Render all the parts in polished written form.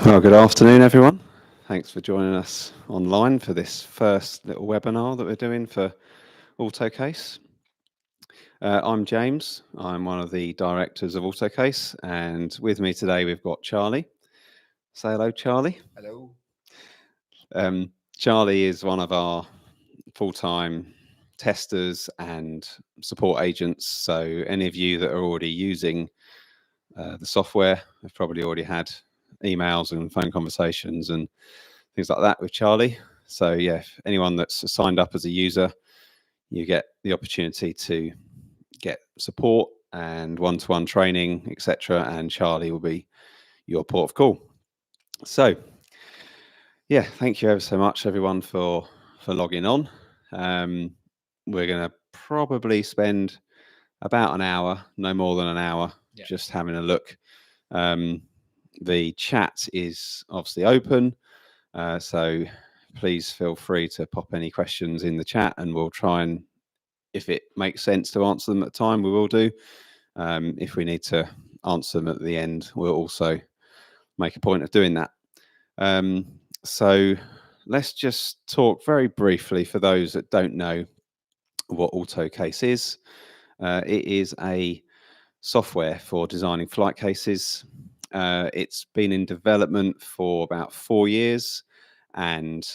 Well, good afternoon, everyone. Thanks for joining us online for this first little webinar that we're doing for Autocase. I'm James. I'm one of the directors of Autocase, and with me today we've got Charlie. Say hello, Charlie. Hello. Charlie is one of our full-time testers and support agents. So any of you that are already using the software have probably already had emails and phone conversations and things like that with Charlie. So yeah, if anyone that's signed up as a user, you get the opportunity to get support and one-to-one training, etc. And Charlie will be your port of call. So yeah, thank you ever so much, everyone, for logging on. We're going to probably spend about an hour, no more than an hour, just having a look. The chat is obviously open, so please feel free to pop any questions in the chat, and we'll try and, if it makes sense to answer them at the time, we will do. If we need to answer them at the end, we'll also make a point of doing that. So let's just talk very briefly for those that don't know what Autocase is. It is a software for designing flight cases. It's been in development for about 4 years, and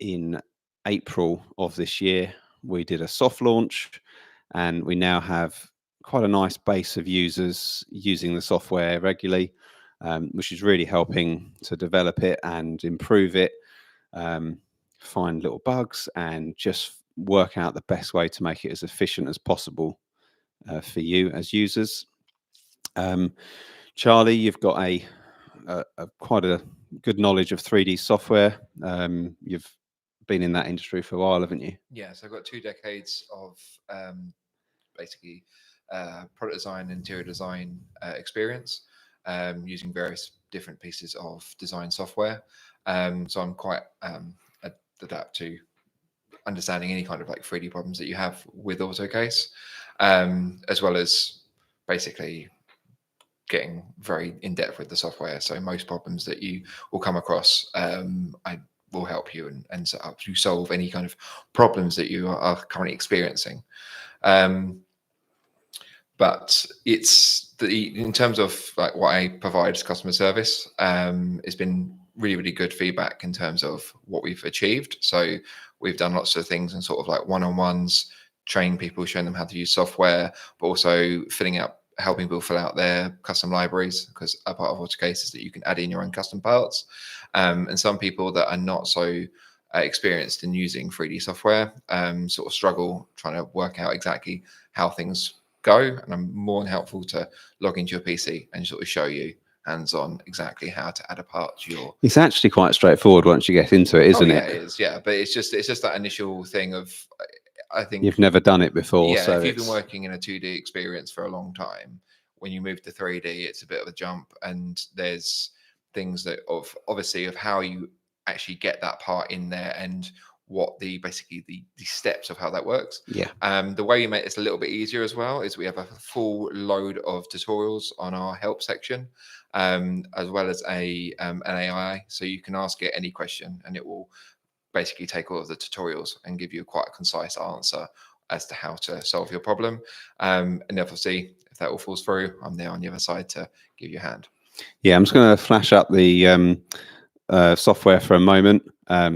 in April of this year we did a soft launch, and we now have quite a nice base of users using the software regularly, which is really helping to develop it and improve it, find little bugs and just work out the best way to make it as efficient as possible for you as users. Charlie, you've got a quite a good knowledge of 3D software. You've been in that industry for a while, haven't you? Yeah, so I've got 2 decades of basically product design, interior design experience, using various different pieces of design software. So I'm quite adept to understanding any kind of like 3D problems that you have with Autocase, as well as basically getting very in depth with the software. So most problems that you will come across, I will help you and set up to solve any kind of problems that you are currently experiencing. But it's in terms of like what I provide as customer service, it's been really good feedback in terms of what we've achieved. So we've done lots of things and sort of like one-on-ones, training people, showing them how to use software, but also helping people fill out their custom libraries, because a part of Autocase is that you can add in your own custom parts. And some people that are not so experienced in using 3D software sort of struggle trying to work out exactly how things go. And I'm more than helpful to log into your PC and sort of show you hands-on exactly how to add a part to your. It's actually quite straightforward once you get into it, isn't it it? It is, yeah. But it's just that initial thing of, I think you've never done it before. Yeah, so if you've been working in a 2D experience for a long time, when you move to 3D, it's a bit of a jump, and there's things that obviously of how you actually get that part in there and what basically the steps of how that works. Yeah. The way you make this a little bit easier as well is we have a full load of tutorials on our help section, as well as an AI, so you can ask it any question and it will basically take all of the tutorials and give you quite a concise answer as to how to solve your problem. And obviously, if that all falls through, I'm there on the other side to give you a hand. Yeah, I'm just going to flash up the software for a moment.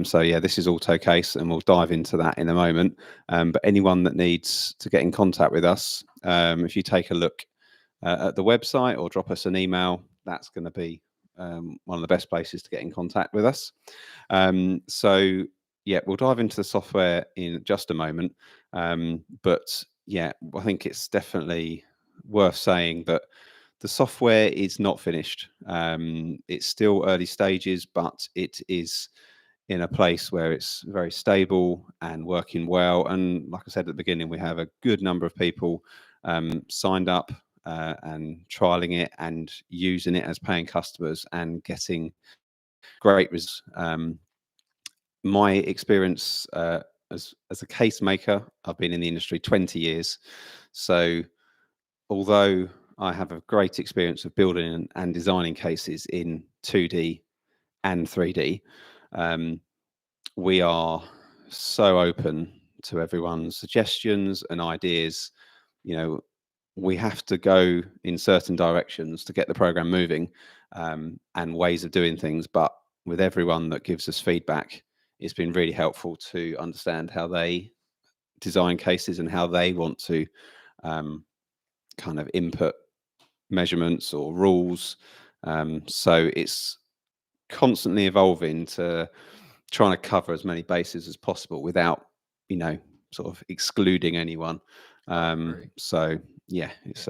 So yeah, this is Autocase, and we'll dive into that in a moment. But anyone that needs to get in contact with us, if you take a look at the website or drop us an email, that's going to be one of the best places to get in contact with us. So yeah, we'll dive into the software in just a moment. But yeah, I think it's definitely worth saying that the software is not finished. It's still early stages, but it is in a place where it's very stable and working well. And like I said at the beginning, we have a good number of people signed up and trialing it and using it as paying customers and getting great results. My experience as a case maker, I've been in the industry 20 years. So although I have a great experience of building and designing cases in 2D and 3D. We are so open to everyone's suggestions and ideas. You know, we have to go in certain directions to get the program moving, and ways of doing things. But with everyone that gives us feedback, it's been really helpful to understand how they design cases and how they want to kind of input measurements or rules. So it's constantly evolving to trying to cover as many bases as possible without, you know, sort of excluding anyone. So yeah, it's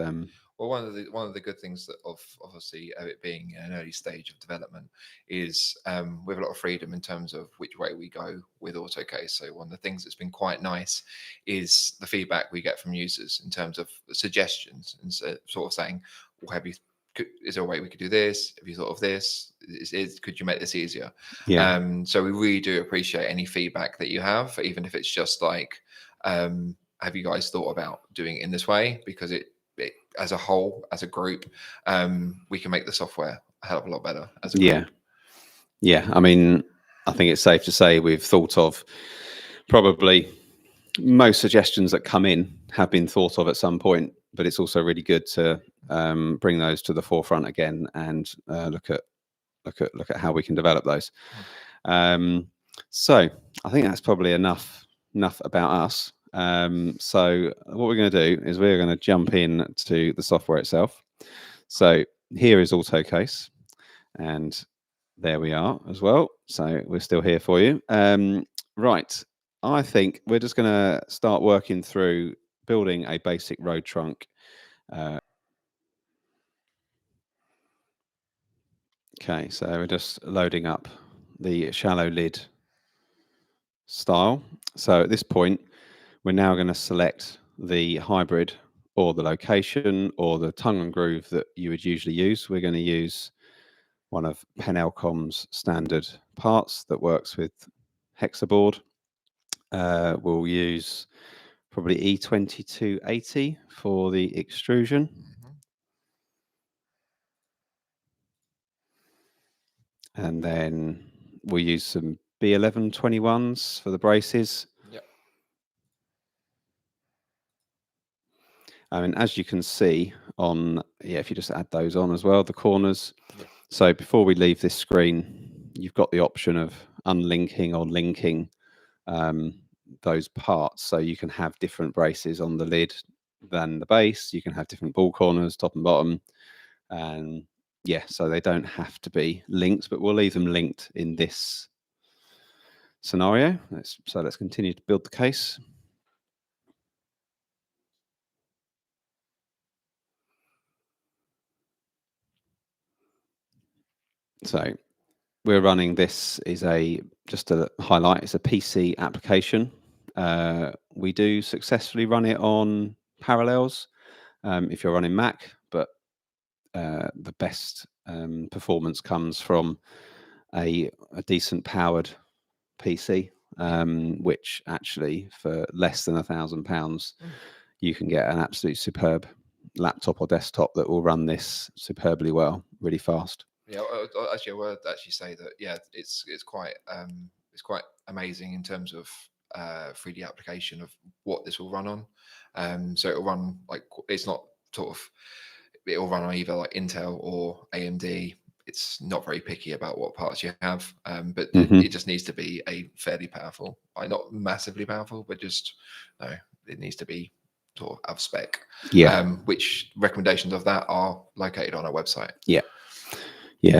Well, one of the good things that of obviously it being an early stage of development is we have a lot of freedom in terms of which way we go with Autocase. So one of the things that's been quite nice is the feedback we get from users in terms of suggestions and sort of saying, well, is there a way we could do this? Have you thought of this? Could you make this easier? yeah, So we really do appreciate any feedback that you have, even if it's just like, have you guys thought about doing it in this way? Because it as a whole, as a group, we can make the software a hell of a lot better as a group. Yeah. I mean, I think it's safe to say we've thought of probably most suggestions that come in have been thought of at some point, but it's also really good to bring those to the forefront again and look at how we can develop those. So I think that's probably enough about us. So what we're going to do is we're going to jump in to the software itself. So here is Autocase, and there we are as well. So we're still here for you. Right. I think we're just going to start working through building a basic road trunk. Okay, so we're just loading up the shallow lid style. So at this point, we're now going to select the hybrid or the location or the tongue and groove that you would usually use. We're going to use one of Penelcom's standard parts that works with hexaboard. We'll use probably E2280 for the extrusion. And then we'll use some B1121s for the braces. Yep. I mean, as you can see on, if you just add those on as well, the corners. Yep. So before we leave this screen, you've got the option of unlinking or linking those parts. So you can have different braces on the lid than the base. You can have different ball corners, top and bottom. And yeah, so they don't have to be linked, but we'll leave them linked in this scenario. Let's continue to build the case. So we're running this is just to highlight, it's a PC application. We do successfully run it on Parallels if you're running Mac, but the best performance comes from a decent powered PC, which actually for less than £1,000 you can get an absolute superb laptop or desktop that will run this superbly well, really fast. Yeah, actually, I would actually say that it's quite amazing in terms of 3D application of what this will run on. So it'll run like, it's not sort of, it'll run on either like Intel or AMD. It's not very picky about what parts you have, but it just needs to be a fairly powerful, like not massively powerful, but just it needs to be sort of spec. Which recommendations of that are located on our website.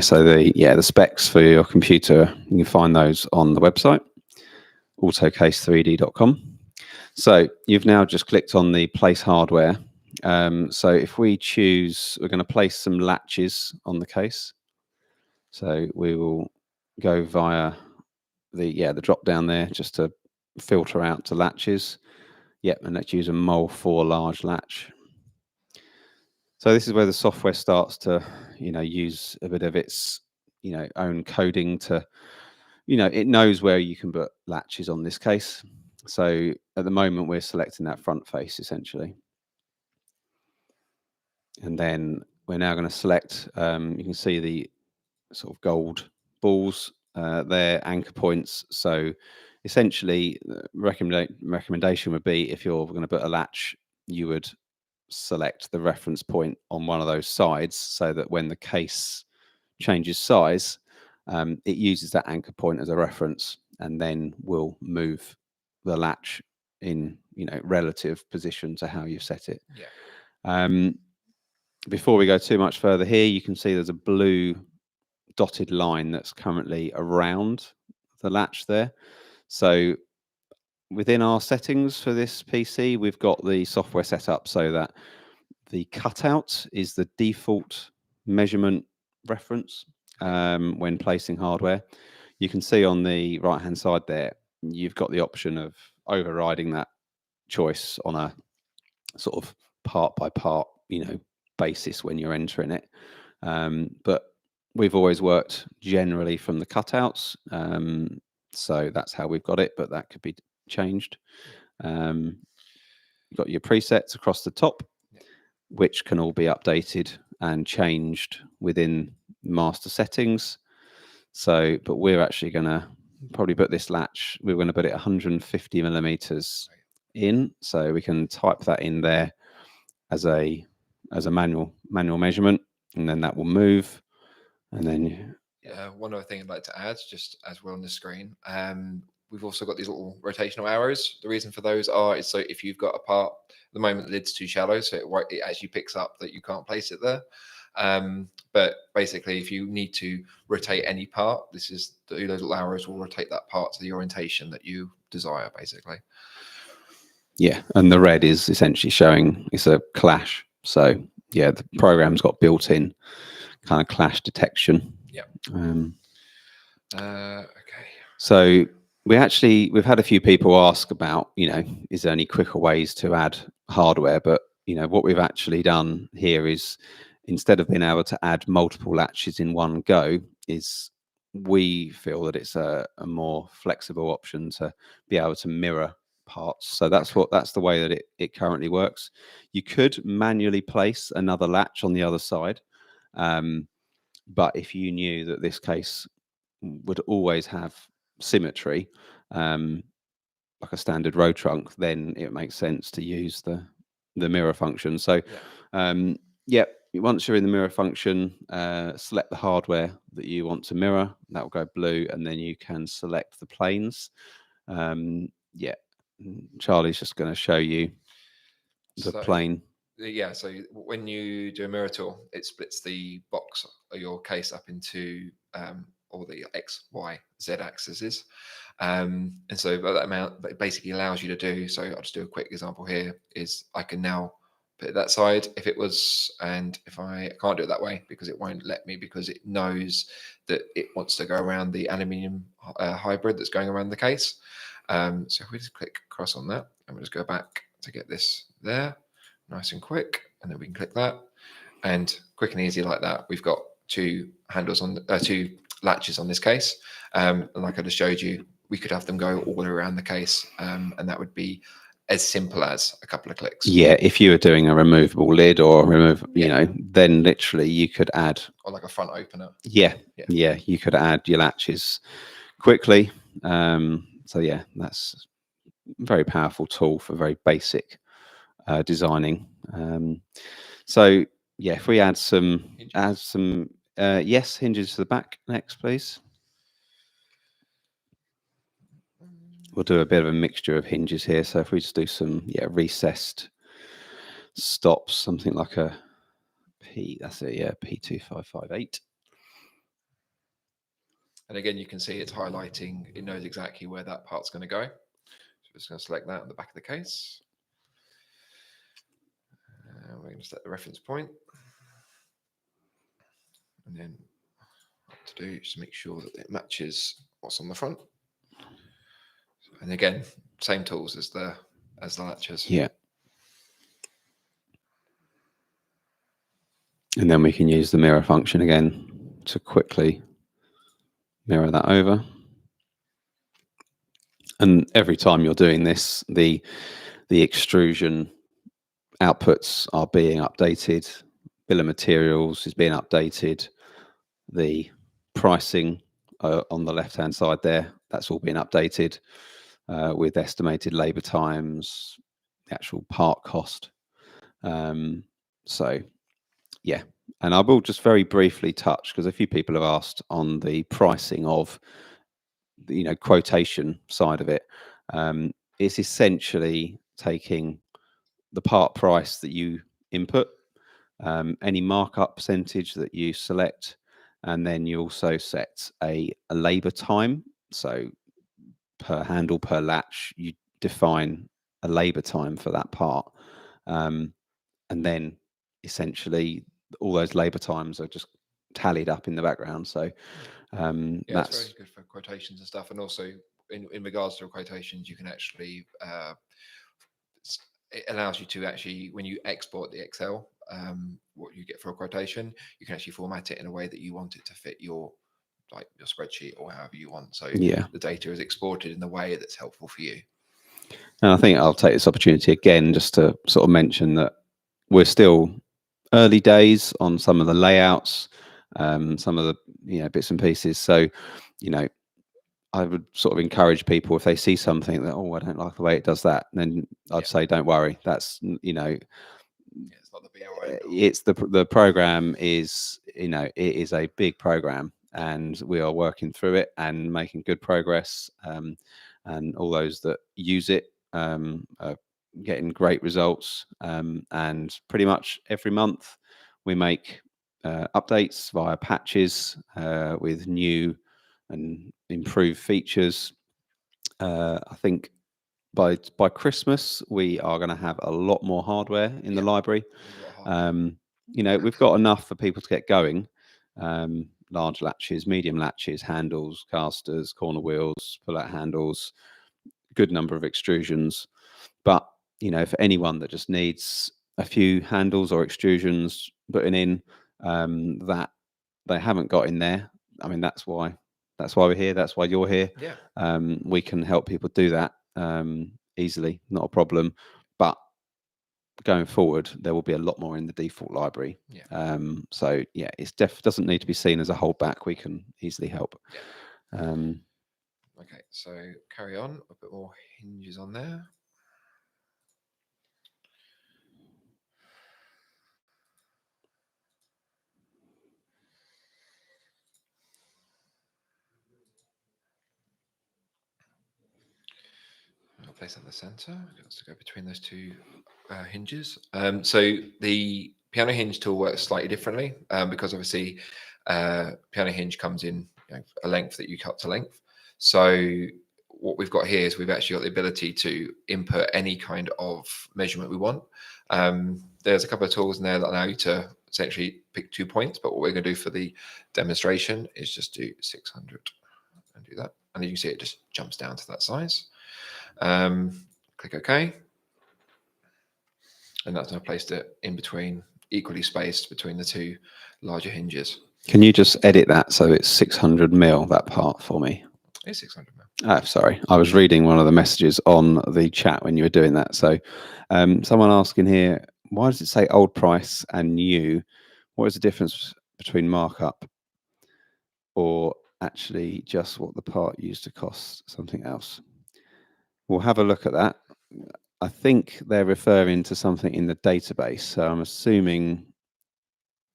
So the specs for your computer, you can find those on the website, autocase3d.com. So you've now just clicked on the place hardware. So if we choose, we're going to place some latches on the case. So we will go via the drop down there just to filter out to latches. And let's use a Mol 4 large latch. So this is where the software starts to, use a bit of its, own coding to, it knows where you can put latches on this case. So at the moment we're selecting that front face essentially. And then we're now going to select, you can see the sort of gold balls, they're anchor points. So essentially, recommendation would be, if you're going to put a latch, you would select the reference point on one of those sides, so that when the case changes size, it uses that anchor point as a reference, and then will move the latch in, relative position to how you set it. Yeah. Before we go too much further here, you can see there's a blue dotted line that's currently around the latch there. So within our settings for this PC, we've got the software set up so that the cutout is the default measurement reference when placing hardware. You can see on the right hand side there, you've got the option of overriding that choice on a sort of part by part, basis when you're entering it. But we've always worked generally from the cutouts, so that's how we've got it, but that could be changed. You've got your presets across the top, which can all be updated and changed within master settings. So, but we're actually going to probably put this latch, we're going to put it 150 millimeters in, so we can type that in there as a manual measurement, and then that will move. And then one other thing I'd like to add, just as we're on the screen, we've also got these little rotational arrows. The reason for those is so if you've got a part, at the moment the lid's too shallow, so it actually picks up that you can't place it there. But basically, if you need to rotate any part, those little arrows will rotate that part to the orientation that you desire, basically. Yeah, and the red is essentially showing it's a clash. So yeah, the program's got built-in kind of clash detection. Yeah. Okay. So we've had a few people ask about, is there any quicker ways to add hardware? But what we've actually done here is, instead of being able to add multiple latches in one go, is we feel that it's a more flexible option to be able to mirror parts. So that's the way that it currently works. You could manually place another latch on the other side, but if you knew that this case would always have symmetry, like a standard row trunk, then it makes sense to use the mirror function. So once you're in the mirror function, select the hardware that you want to mirror. That will go blue, and then you can select the planes. Charlie's just going to show you the plane. Yeah, so when you do a mirror tool, it splits the box or your case up into all the X, Y, Z axes. And so that amount that basically allows you to do, so I'll just do a quick example here, is I can now put it that side and if I can't do it that way because it won't let me, because it knows that it wants to go around the aluminium hybrid that's going around the case. So if we just click across on that, and we'll just go back to get this there, nice and quick, and then we can click that, and quick and easy like that. We've got two latches on this case, and like I just showed you, we could have them go all around the case, and that would be as simple as a couple of clicks. Yeah, if you were doing a removable lid or then literally you could add, or like a front opener. Yeah, you could add your latches quickly. So yeah, that's a very powerful tool for very basic designing. So yeah, if we add some hinges to the back next, please. We'll do a bit of a mixture of hinges here. So if we just do some recessed stops, something like a P, that's it, P2558. And again, you can see it's highlighting, it knows exactly where that part's going to go. So we're just going to select that on the back of the case. We're going to set the reference point. And then what to do is make sure that it matches what's on the front. And again, same tools as the latches. Yeah. And then we can use the mirror function again to quickly mirror that over. And every time you're doing this, the extrusion outputs are being updated, bill of materials is being updated, the pricing on the left hand side there. That's all been updated with estimated labor times, the actual part cost. So yeah, and I will just very briefly touch, because a few people have asked on the pricing of the quotation side of it. It's essentially taking the part price that you input, any markup percentage that you select, and then you also set a labor time. So per handle, per latch, you define a labor time for that part, and then essentially all those labor times are just tallied up in the background. So yeah, that's it's very good for quotations and stuff. And also in regards to quotations, you can actually it allows you to actually, when you export the Excel, what you get for a quotation, you can actually format it in a way that you want it to fit your spreadsheet or however you want. So yeah. the data is exported in the way that's helpful for you. And I think I'll take this opportunity again just to sort of mention that we're still early days on some of the layouts, some of the bits and pieces. So, I would sort of encourage people, if they see something that, I don't like the way it does that, then I'd say, don't worry. That's it's not the be all end all. It's the program is it is a big program, and we are working through it and making good progress. And all those that use it are getting great results. And pretty much every month we make updates via patches with new and improved features. I think by Christmas we are going to have a lot more hardware in the library. We've got enough for people to get going. Large latches, medium latches, handles, casters, corner wheels, pull-out handles, good number of extrusions. But for anyone that just needs a few handles or extrusions putting in that they haven't got in there, I mean, that's why we're here. That's why you're here. Yeah. We can help people do that easily, not a problem. But going forward, there will be a lot more in the default library. Yeah. So yeah, it's doesn't need to be seen as a holdback. We can easily help. Yeah. Okay, so carry on. A bit more hinges on there. I'll place that in the center. It has to go between those two hinges. So the piano hinge tool works slightly differently because obviously piano hinge comes in a length that you cut to length. So what we've got here is we've actually got the ability to input any kind of measurement we want. There's a couple of tools in there that allow you to essentially pick 2 points, but what we're going to do for the demonstration is just do 600 and do that. And you can see it just jumps down to that size. Click OK. And that's now placed it in between, equally spaced between the two larger hinges. Can you just edit that so it's 600 mil, that part, for me? It's 600 mil. Oh, sorry. I was reading one of the messages on the chat when you were doing that. So someone asking here, why does it say old price and new? What is the difference between markup or actually just what the part used to cost something else? We'll have a look at that. I think they're referring to something in the database. So I'm assuming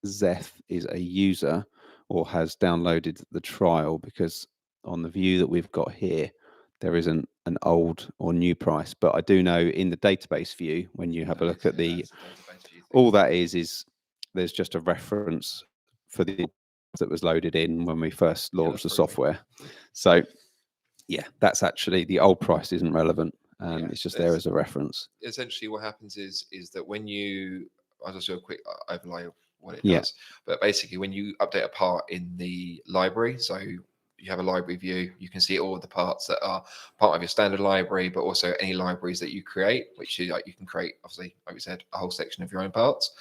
Zeth is a user or has downloaded the trial, because on the view that we've got here, there isn't an old or new price. But I do know in the database view, when you have a look at all that is there's just a reference for the that was loaded in when we first launched the software. So yeah, that's actually the old price isn't relevant. It's just there as a reference. Essentially what happens is that when you, I'll just do a quick overlay of what it does, but basically when you update a part in the library, so you have a library view, you can see all of the parts that are part of your standard library, but also any libraries that you create, which you can create, obviously, like we said, a whole section of your own parts.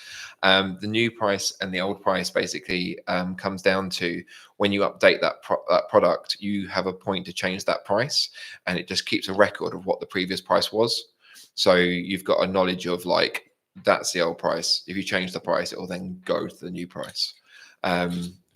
The new price and the old price basically comes down to when you update that product, you have a point to change that price, and it just keeps a record of what the previous price was. So you've got a knowledge of that's the old price. If you change the price, it will then go to the new price.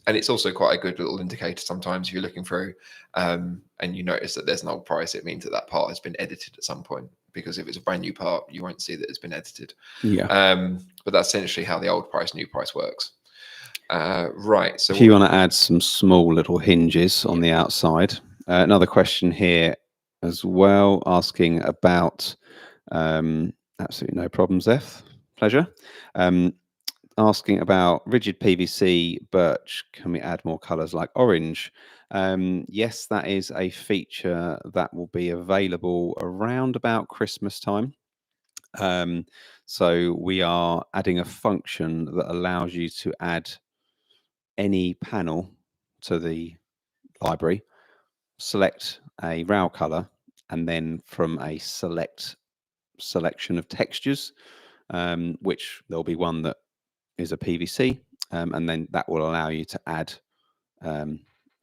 And it's also quite a good little indicator sometimes if you're looking through and you notice that there's an old price, it means that that part has been edited at some point, because if it's a brand new part, you won't see that it's been edited. Yeah. But that's essentially how the old price, new price works. Right. So if you want to add some small little hinges on the outside, another question here as well, asking about, absolutely no problems, Zeth, pleasure. Asking about rigid PVC birch, can we add more colors like orange? Yes, that is a feature that will be available around about Christmas time. So we are adding a function that allows you to add any panel to the library, select a rail color, and then from a selection of textures, which there'll be one that is a PVC, and then that will allow you to add a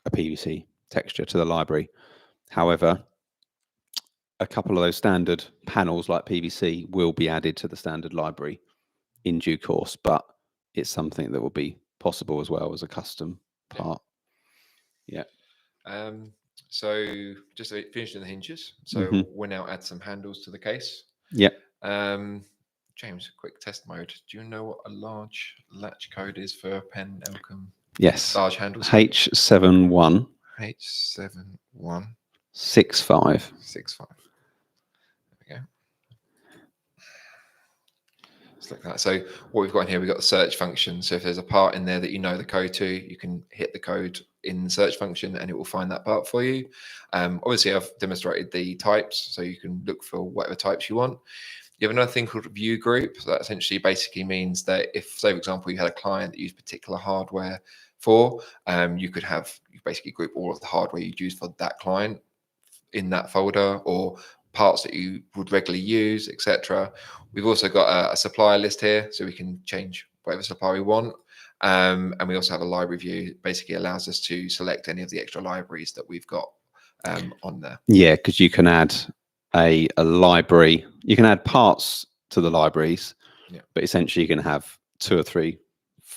PVC texture to the library. However, a couple of those standard panels like PVC will be added to the standard library in due course, but it's something that will be possible as well as a custom part. Yeah. So just finishing the hinges. So we'll now add some handles to the case. Yeah. James, quick test mode. Do you know what a large latch code is for pen Elcom? Yes. Large handles. H71. H71. 65. 65. There we go. Just like that. So what we've got in here, we've got the search function. So if there's a part in there that you know the code to, you can hit the code in the search function and it will find that part for you. Obviously, I've demonstrated the types, so you can look for whatever types you want. You have another thing called view group. So that essentially basically means that if, say, for example, you had a client that used particular hardware for, you basically group all of the hardware you'd use for that client in that folder, or parts that you would regularly use, etc. We've also got a supplier list here, so we can change whatever supplier we want. And we also have a library view, basically allows us to select any of the extra libraries that we've got on there. Yeah, because you can add a library, you can add parts to the libraries, but essentially you can have 2 or 3,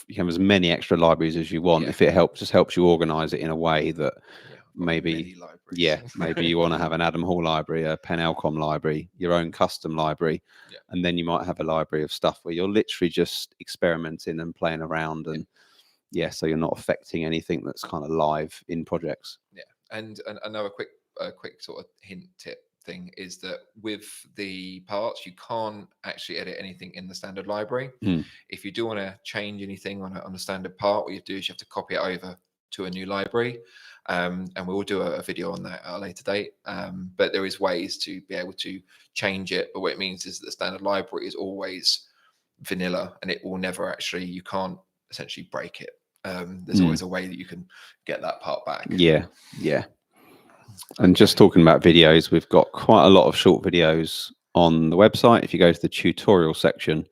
you can have as many extra libraries as you want. If it just helps you organize it in a way that maybe maybe you want to have an Adam Hall library, a Pen Elcom library, your own custom library, and then you might have a library of stuff where you're literally just experimenting and playing around, and so you're not affecting anything that's kind of live in projects. And another quick sort of hint tip thing is that with the parts, you can't actually edit anything in the standard library. If you do want to change anything on a standard part, what you do is you have to copy it over to a new library, and we will do a video on that at a later date. But there is ways to be able to change it, but what it means is that the standard library is always vanilla, and it will never actually, you can't essentially break it. There's always a way that you can get that part back. And just talking about videos, we've got quite a lot of short videos on the website. If you go to the tutorial section,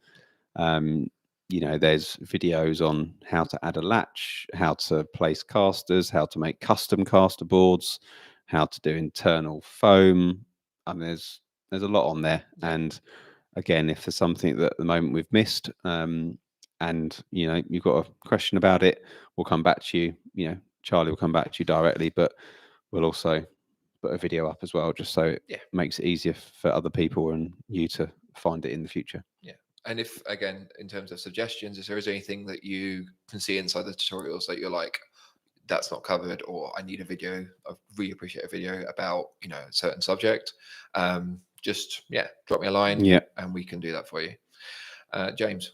there's videos on how to add a latch, how to place casters, how to make custom caster boards, how to do internal foam. I mean, there's a lot on there. And again, if there's something that at the moment we've missed, and you've got a question about it, we'll come back to you. Charlie will come back to you directly, but we'll also put a video up as well, just so it makes it easier for other people and you to find it in the future. And if, again, in terms of suggestions, if there is anything that you can see inside the tutorials that you're like, that's not covered, or I need a video, I really appreciate a video about, a certain subject, just, drop me a line and we can do that for you. James,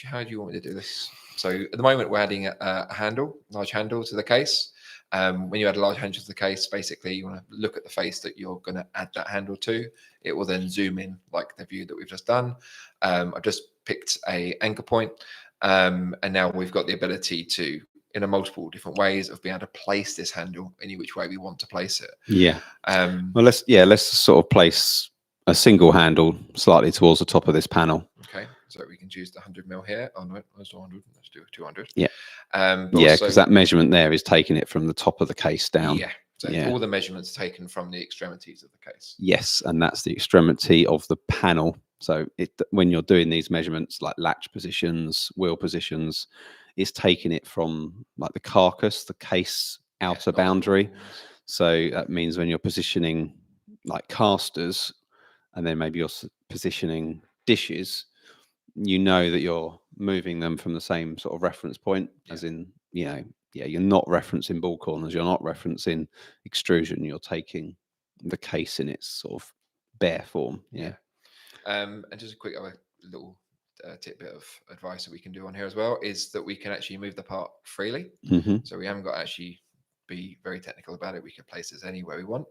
how do you want me to do this? So at the moment, we're adding a large handle to the case. When you add a large handle to the case, basically you want to look at the face that you're going to add that handle to. It will then zoom in like the view that we've just done. I've just picked a anchor point, and now we've got the ability to, in a multiple different ways, of being able to place this handle any which way we want to place it. Well, let's sort of place a single handle slightly towards the top of this panel. Okay, so we can choose the 100mm here. Oh no, let's do 100. Let's do 200. Because that measurement there is taking it from the top of the case down. So all the measurements taken from the extremities of the case. Yes, and that's the extremity of the panel. So when you're doing these measurements, like latch positions, wheel positions, it's taking it from like the carcass, the case outer boundary. So that means when you're positioning like casters, and then maybe you're positioning dishes, you know that you're moving them from the same sort of reference point, as in, you know, you're not referencing ball corners, you're not referencing extrusion, you're taking the case in its sort of bare form. And just a quick other little tidbit of advice that we can do on here as well is that we can actually move the part freely. So we haven't got to actually be very technical about it. We can place this anywhere we want.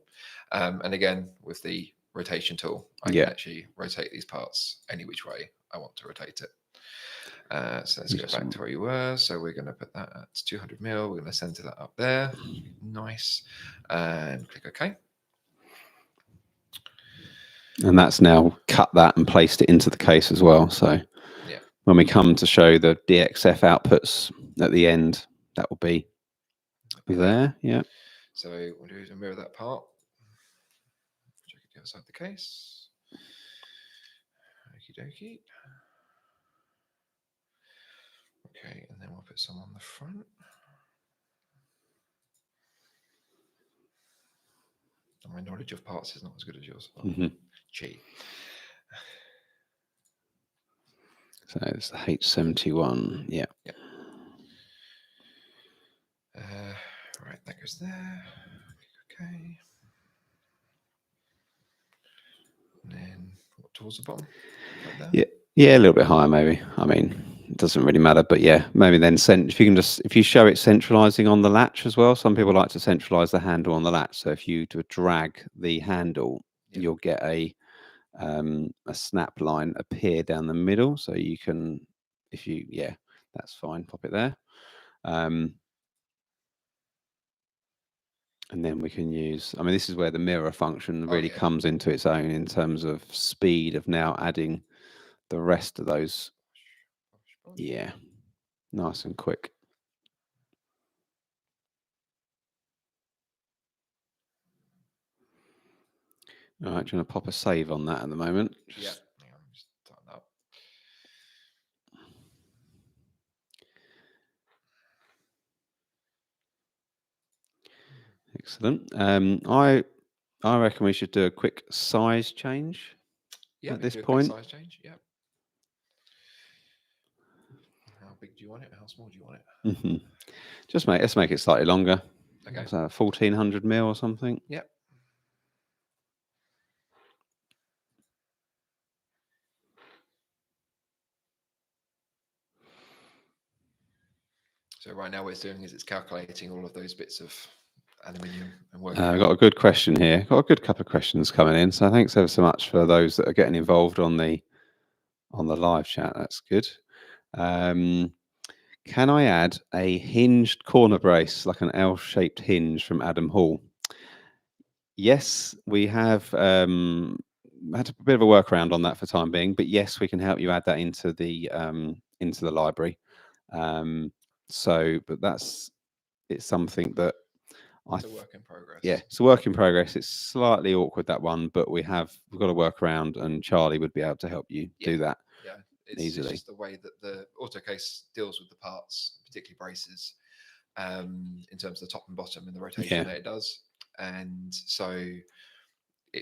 And again, with the rotation tool, I can actually rotate these parts any which way I want to rotate it. So let's go back to where you were. So we're going to put that at 200 mil. We're going to center that up there. Nice. And click OK. And that's now cut that and placed it into the case as well. So when we come to show the DXF outputs at the end, that will be there. So we'll do is mirror that part. Check it outside the case. Okie dokie. Okay, and then we'll put some on the front. And my knowledge of parts is not as good as yours. Gee. So it's the H71. Right, that goes there. Okay. And then what, towards the bottom? Like a little bit higher maybe. I mean, it doesn't really matter, but maybe then if you show it centralizing on the latch as well. Some people like to centralize the handle on the latch. So if you drag the handle, you'll get a snap line appear down the middle. So you can, that's fine. Pop it there. And then we can use, I mean, this is where the mirror function really comes into its own in terms of speed of now adding the rest of those. Nice and quick. All right, do you want to pop a save on that at the moment? Just tighten up. Excellent. I reckon we should do a quick size change at this point. Size change, How big do you want it? How small do you want it? Let's make it slightly longer. Okay. So 1400 mil or something. So right now what it's doing is it's calculating all of those bits of aluminium and working. I've got a good question here. Got a good couple of questions coming in. So thanks ever so much for those that are getting involved on the live chat. That's good. Can I add a hinged corner brace, like an L-shaped hinge from Adam Hall? Yes, we have had a bit of a workaround on that for the time being, but yes, we can help you add that into the library. But it's something that it's a work in progress. It's a work in progress. It's slightly awkward, that one, but we've got a workaround, and Charlie would be able to help you do that. It's just the way that the Autocase deals with the parts, particularly braces, in terms of the top and bottom and the rotation that it does. And so I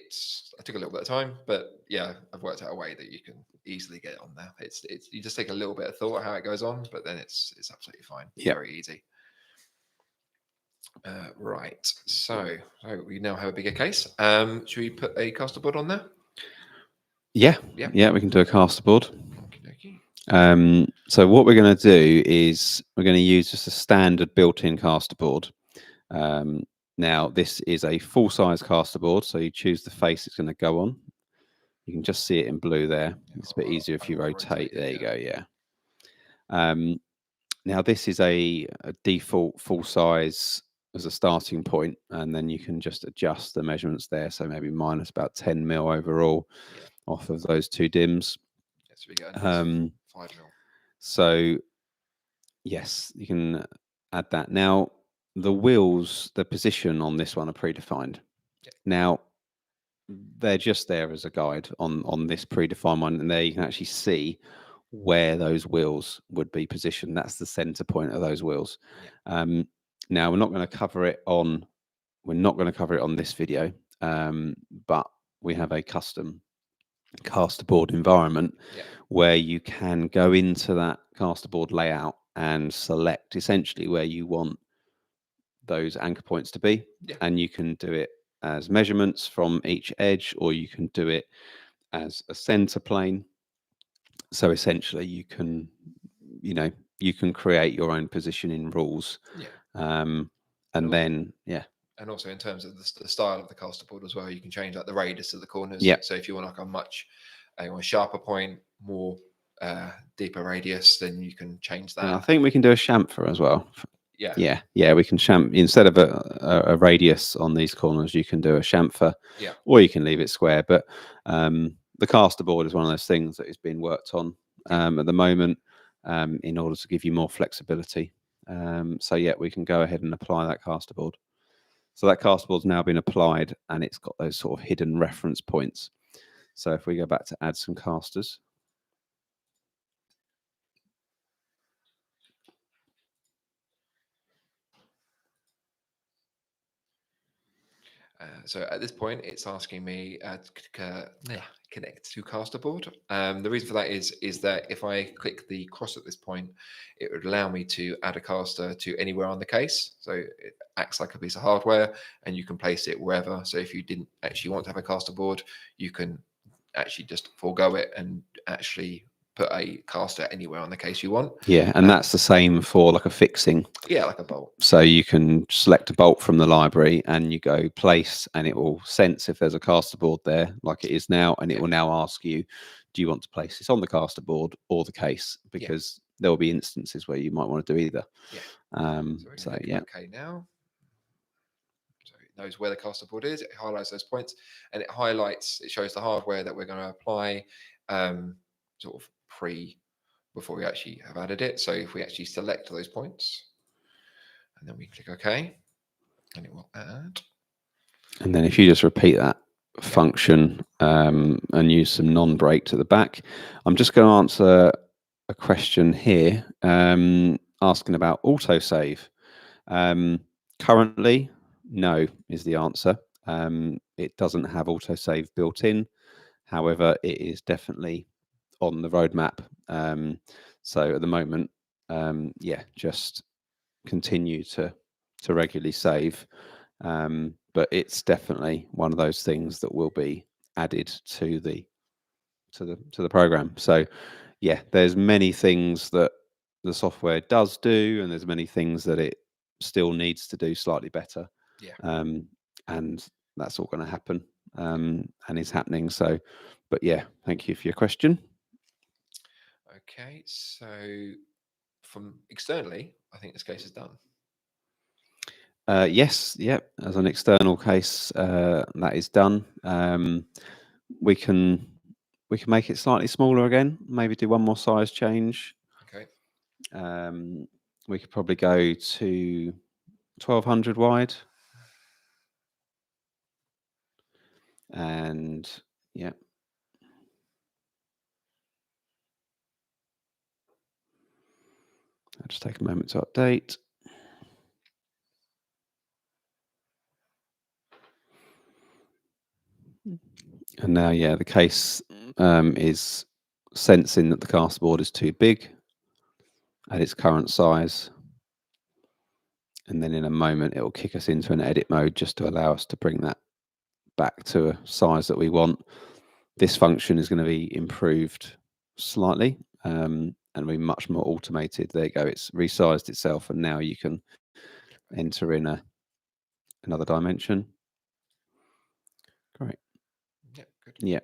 took a little bit of time, but I've worked out a way that you can easily get it on there. It's you just take a little bit of thought how it goes on, but then it's absolutely fine. Very easy. Right, so we now have a bigger case. Should we put a caster board on there? Yeah, we can do a caster board. So what we're going to do is we're going to use just a standard built-in caster board. Now this is a full-size caster board, so you choose the face it's going to go on. You can just see it in blue there. It's a bit easier if you rotate. There you go. Now this is a default full-size as a starting point, and then you can just adjust the measurements there. So maybe minus about 10 mil overall off of those two dims. So we get 5 mil. So yes, you can add that. Now the wheels, the position on this one are predefined. Now they're just there as a guide on this predefined one, and there you can actually see where those wheels would be positioned. That's the center point of those wheels. Yeah. Now we're not going to cover it on this video, but we have a custom caster board environment where you can go into that caster board layout and select essentially where you want those anchor points to be, and you can do it as measurements from each edge, or you can do it as a center plane. So essentially you can create your own positioning rules. And then and also in terms of the style of the caster board as well, you can change like the radius of the corners. So if you want like a sharper point, more deeper radius, then you can change that. And I think we can do a chamfer as well. Yeah, we can chamfer instead of a radius on these corners. You can do a chamfer, or you can leave it square. But the caster board is one of those things that is being worked on at the moment in order to give you more flexibility. So we can go ahead and apply that caster board. So that caster board's now been applied, and it's got those sort of hidden reference points. So if we go back to add some casters. So at this point, it's asking me to connect to caster board. The reason for that is that if I click the cross at this point, it would allow me to add a caster to anywhere on the case. So it acts like a piece of hardware, and you can place it wherever. So if you didn't actually want to have a caster board, you can actually just forego it and actually put a caster anywhere on the case you want. And that's the same for like a fixing. Like a bolt. So you can select a bolt from the library and you go place, and it will sense if there's a caster board there like it is now, and it will now ask you, do you want to place this on the caster board or the case? Because there will be instances where you might want to do either. Okay, now so it knows where the caster board is. It highlights those points, and it shows the hardware that we're going to apply sort of before we actually have added it. So if we actually select those points and then we click OK, and it will add. And then if you just repeat that function and use some non-break to the back, I'm just going to answer a question here asking about autosave. Currently, no is the answer. It doesn't have autosave built in. However, it is definitely on the roadmap. So at the moment, just continue to regularly save. But it's definitely one of those things that will be added to the program. So there's many things that the software does do, and there's many things that it still needs to do slightly better. And that's all going to happen and is happening. So, but thank you for your question. Okay, so from externally, I think this case is done. Yes, as an external case, that is done. We can make it slightly smaller again, maybe do one more size change. Okay. We could probably go to 1200 wide. And I'll just take a moment to update. And now, the case is sensing that the caster board is too big at its current size. And then in a moment, it will kick us into an edit mode just to allow us to bring that back to a size that we want. This function is going to be improved slightly and be much more automated. There you go. It's resized itself, and now you can enter in another dimension. Great. Good.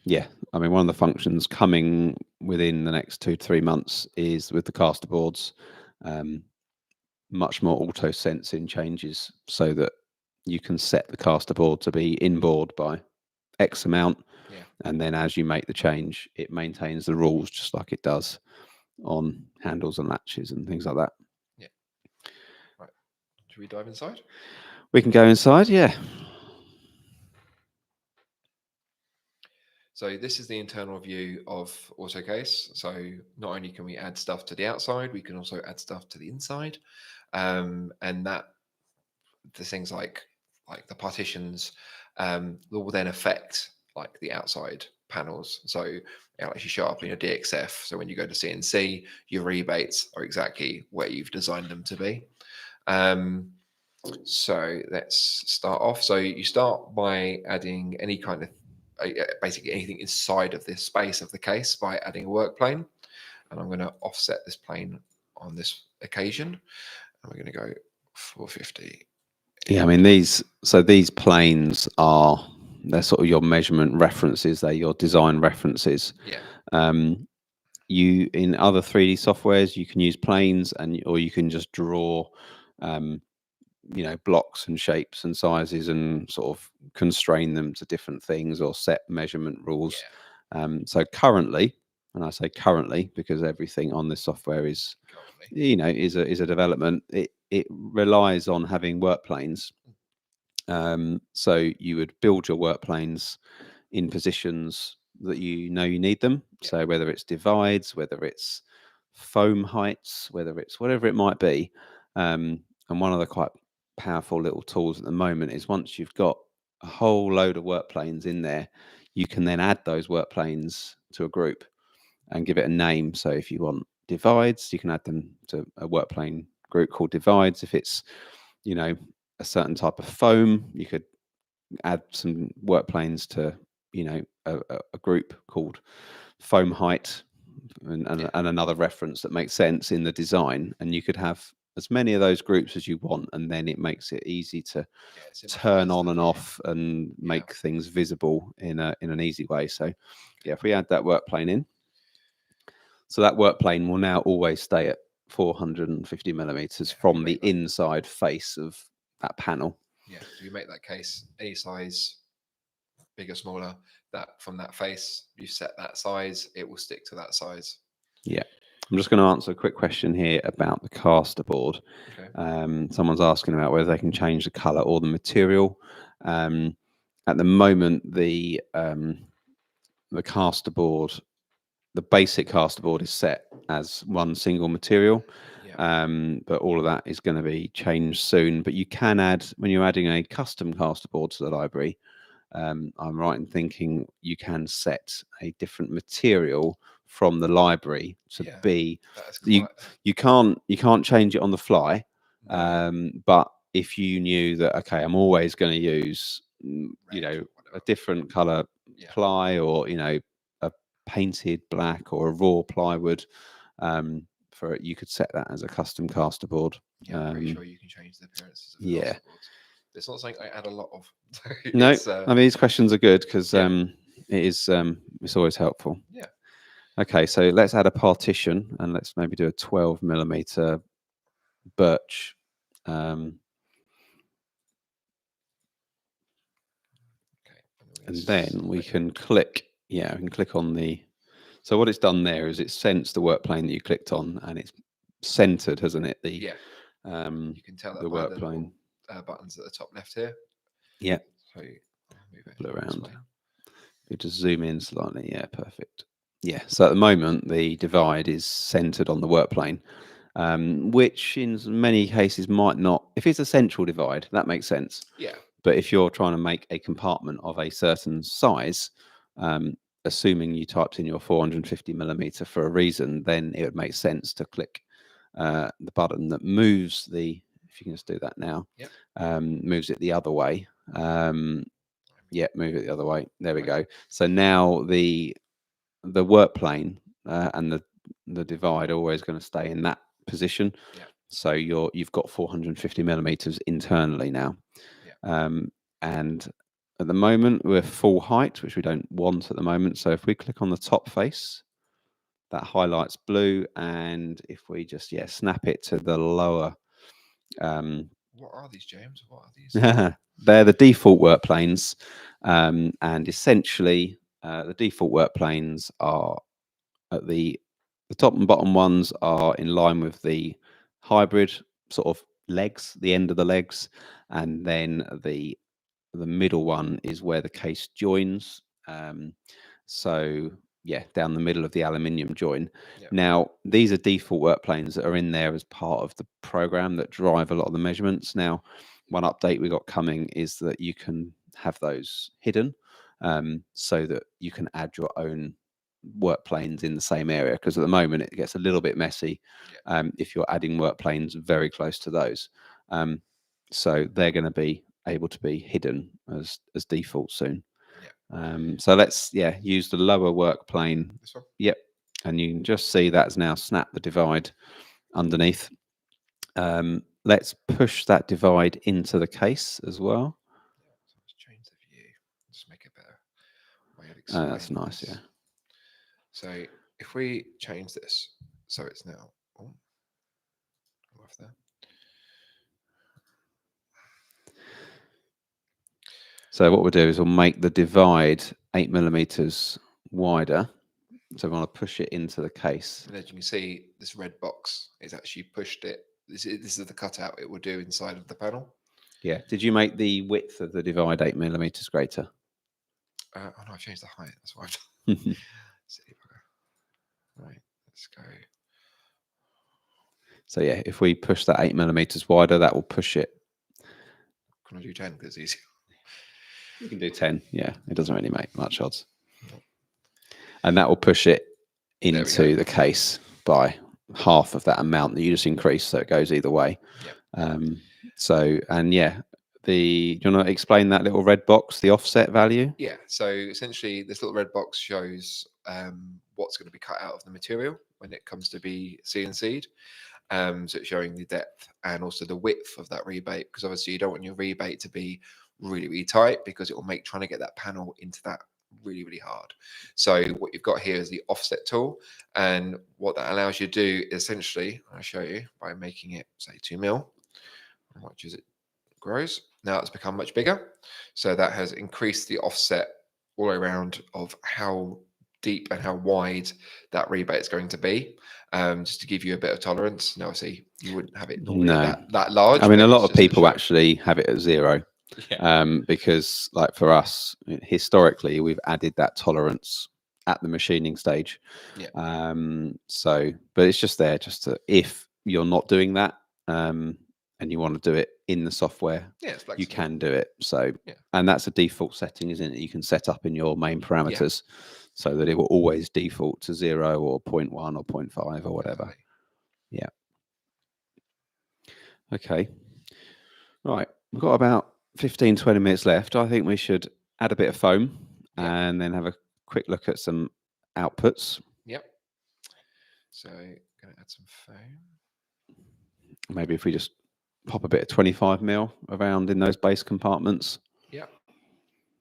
Yeah. I mean, one of the functions coming within the next 2 to 3 months is with the caster boards, much more auto sensing changes so that you can set the caster board to be inboard by X amount. And then as you make the change, it maintains the rules just like it does on handles and latches and things like that. Right. Should we dive inside? We can go inside, So this is the internal view of Autocase. So not only can we add stuff to the outside, we can also add stuff to the inside, and that the things like the partitions will then affect like the outside panels. So it'll actually show up in your DXF. So when you go to CNC, your rebates are exactly where you've designed them to be. So let's start off. So you start by adding any kind of basically anything inside of this space of the case by adding a work plane. And I'm going to offset this plane on this occasion. And we're going to go 450. Yeah, I mean these planes they're sort of your measurement references, they're your design references. Yeah. You in other 3D softwares you can use planes or you can just draw blocks and shapes and sizes and sort of constrain them to different things or set measurement rules. Yeah. So currently, and I say currently because everything on this software is is a development, it relies on having work planes. So you would build your work planes in positions that you need them. Yeah. So whether it's divides, whether it's foam heights, whether it's whatever it might be. And one of the quite powerful little tools at the moment is once you've got a whole load of work planes in there, you can then add those work planes to a group and give it a name. So if you want divides, you can add them to a work plane group called divides. If it's a certain type of foam, you could add some work planes to a group called foam height and another reference that makes sense in the design, and you could have as many of those groups as you want, and then it makes it easy to turn on and off and make things visible in an easy way. So yeah, if we add that work plane in, so that work plane will now always stay at 450 millimeters from the inside face of that panel. Yeah, so you make that case any size, bigger, smaller, that from that face, you set that size, it will stick to that size. Yeah. I'm just going to answer a quick question here about the caster board. Okay. Someone's asking about whether they can change the color or the material. At the moment, the caster board, the basic caster board is set as one single material. Yeah. But all of that is going to be changed soon. But you can add, when you're adding a custom caster board to the library, I'm right in thinking you can set a different material from the library to be. You can't change it on the fly. No. But if you knew that, okay, I'm always going to use a different color ply, or a painted black or a raw plywood, for it, you could set that as a custom caster board. Yeah, I'm pretty sure you can change the appearances of caster boards. It's not something I add a lot of. No, I mean these questions are good because it's always helpful. Yeah. Okay, so let's add a partition and let's maybe do a 12 millimeter birch. And then we can click. Yeah, we can click on the. So what it's done there is it's sensed the work plane that you clicked on, and it's centered, hasn't it? You can tell that the work plane buttons at the top left here. Yeah. So move it around. You just zoom in slightly. Yeah, perfect. Yeah. So at the moment, the divide is centered on the work plane, which in many cases might not. If it's a central divide, that makes sense. Yeah. But if you're trying to make a compartment of a certain size, assuming you typed in your 450 millimeter for a reason, then it would make sense to click the button that moves the. If you can just do that now, moves it the other way. Yeah, move it the other way. There we go. So now the work plane and the divide are always going to stay in that position. Yeah. So you've got 450 millimeters internally now. Yeah. And at the moment we're full height, which we don't want at the moment. So if we click on the top face, that highlights blue, and if we just snap it to the lower. What are these, James? What are these? They're the default work planes, and essentially the default work planes are at the top and bottom ones are in line with the hybrid sort of legs, the end of the legs, and then the middle one is where the case joins. So yeah, down the middle of the aluminium join. Yep. Now, these are default work planes that are in there as part of the program that drive a lot of the measurements. Now, one update we got coming is that you can have those hidden, so that you can add your own work planes in the same area, because at the moment it gets a little bit messy if you're adding work planes very close to those. So they're going to be able to be hidden as default soon. So let's use the lower work plane. This one? Yep. And you can just see that's now snapped the divide underneath. Let's push that divide into the case as well. So let's change the view. Just make a better way of explaining. That's nice, this. yeah. So if we change this, so it's now off there. So what we'll do is we'll make the divide 8 millimeters wider. So we want to push it into the case. And as you can see, this red box is actually pushed it. This is the cutout it will do inside of the panel. Yeah. Did you make the width of the divide 8 millimeters greater? Oh no, I've changed the height. That's why. See if I go. Right. Let's go. So yeah, if we push that 8 millimeters wider, that will push it. Can I do 10? Because it's easy. You can do 10. Yeah, it doesn't really make much odds. And that will push it into the case by half of that amount that you just increased, so it goes either way. Yep. Do you want to explain that little red box, the offset value? Yeah. So essentially, this little red box shows what's going to be cut out of the material when it comes to be CNC'd. So it's showing the depth and also the width of that rebate, because obviously you don't want your rebate to be really, really tight, because it will make trying to get that panel into that really, really hard. So what you've got here is the offset tool, and what that allows you to do essentially, I'll show you by making it say 2 mil, and watch as it grows. Now it's become much bigger, so that has increased the offset all the way around of how deep and how wide that rebate is going to be, just to give you a bit of tolerance. Now, obviously, you wouldn't have it normally that large. I mean, a lot of people actually have it at 0. Because like for us, historically, we've added that tolerance at the machining stage. But it's just there just to, if you're not doing that and you want to do it in the software, you can do it. So and that's a default setting, isn't it? You can set up in your main parameters so that it will always default to 0 or 0.1 or 0.5 or whatever. Yeah. Okay. Right. We've got about 15-20 minutes left. I think we should add a bit of foam and then have a quick look at some outputs. Yep. So going to add some foam. Maybe if we just pop a bit of 25 mil around in those base compartments. Yep.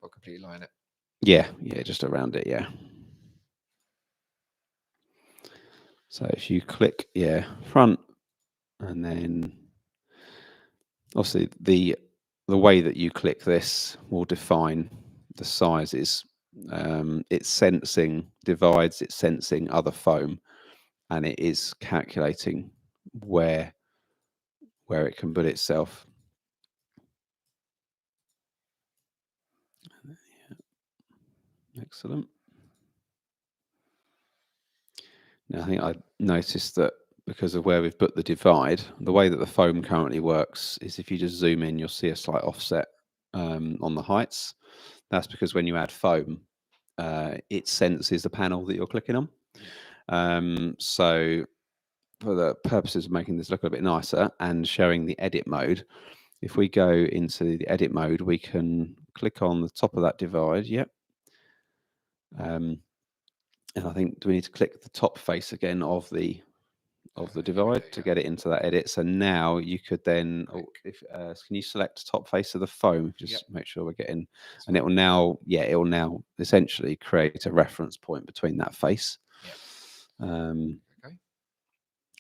Or completely line it. Yeah, just around it, So if you click, front, and then obviously the way that you click this will define the sizes. It's sensing divides, it's sensing other foam, and it is calculating where it can put itself. Excellent. Now I think I noticed that because of where we've put the divide, the way that the foam currently works is if you just zoom in, you'll see a slight offset on the heights. That's because when you add foam, it senses the panel that you're clicking on. So for the purposes of making this look a bit nicer and showing the edit mode, if we go into the edit mode, we can click on the top of that divide. And I think, do we need to click the top face again of the divide to get it into that edit? So now you could then, can you select top face of the foam? Just make sure we're getting, and it will now, essentially create a reference point between that face. And